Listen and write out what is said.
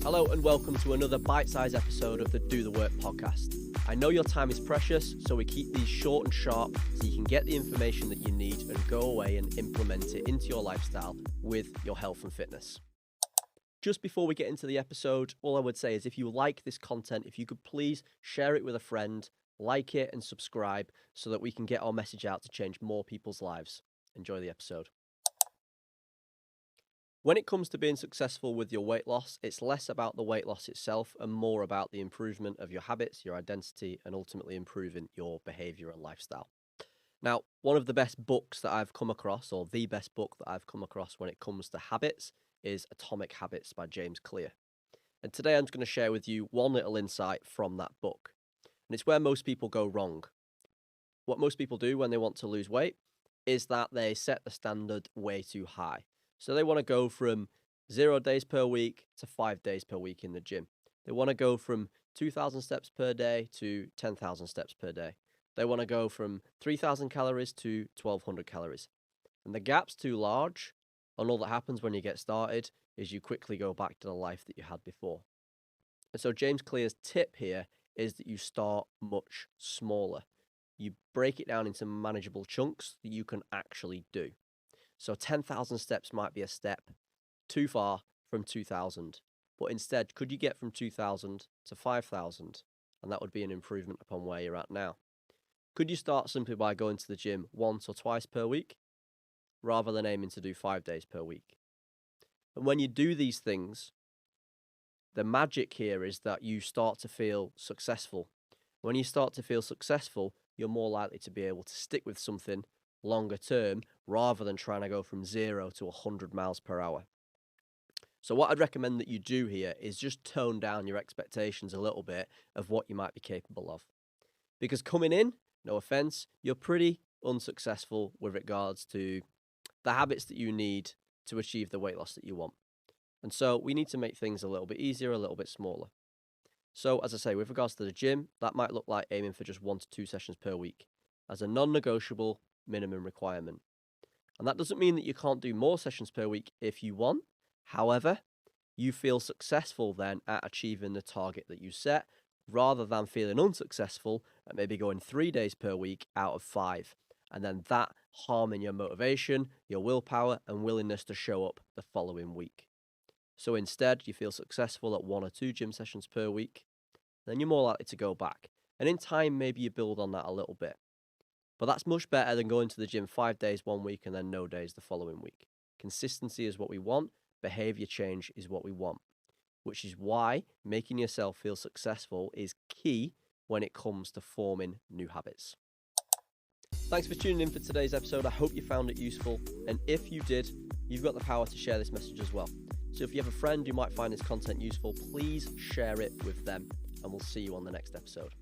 Hello and welcome to another bite-sized episode of the Do The Work podcast. I know your time is precious, so we keep these short and sharp so you can get the information that you need and go away and implement it into your lifestyle with your health and fitness. Just before we get into the episode, all I would say is if you like this content, if you could please share it with a friend, like it and subscribe so that we can get our message out to change more people's lives. Enjoy the episode. When it comes to being successful with your weight loss, it's less about the weight loss itself and more about the improvement of your habits, your identity, and ultimately improving your behavior and lifestyle. Now, one of the best books that I've come across, or the best book that I've come across when it comes to habits, is Atomic Habits by James Clear. And today I'm just going to share with you one little insight from that book. And it's where most people go wrong. What most people do when they want to lose weight is that they set the standard way too high. So they want to go from 0 days per week to 5 days per week in the gym. They want to go from 2,000 steps per day to 10,000 steps per day. They want to go from 3,000 calories to 1,200 calories. And the gap's too large, and all that happens when you get started is you quickly go back to the life that you had before. And so James Clear's tip here is that you start much smaller. You break it down into manageable chunks that you can actually do. So 10,000 steps might be a step too far from 2,000, but instead, could you get from 2,000 to 5,000? And that would be an improvement upon where you're at now. Could you start simply by going to the gym once or twice per week, rather than aiming to do 5 days per week? And when you do these things, the magic here is that you start to feel successful. When you start to feel successful, you're more likely to be able to stick with something longer term rather than trying to go from 0 to 100 miles per hour. So what I'd recommend that you do here is just tone down your expectations a little bit of what you might be capable of. Because coming in, no offense, you're pretty unsuccessful with regards to the habits that you need to achieve the weight loss that you want. And so we need to make things a little bit easier, a little bit smaller. So as I say, with regards to the gym, that might look like aiming for just 1 to 2 sessions per week as a non-negotiable minimum requirement. And that doesn't mean that you can't do more sessions per week if you want. However, you feel successful then at achieving the target that you set, rather than feeling unsuccessful at maybe going 3 days per week out of 5. And then that harming your motivation, your willpower, and willingness to show up the following week. So instead, you feel successful at 1 or 2 gym sessions per week, then you're more likely to go back. And in time, maybe you build on that a little bit. But that's much better than going to the gym 5 days one week and then no days the following week. Consistency is what we want. Behavior change is what we want. Which is why making yourself feel successful is key when it comes to forming new habits. Thanks for tuning in for today's episode. I hope you found it useful. And if you did, you've got the power to share this message as well. So if you have a friend who might find this content useful, please share it with them. And we'll see you on the next episode.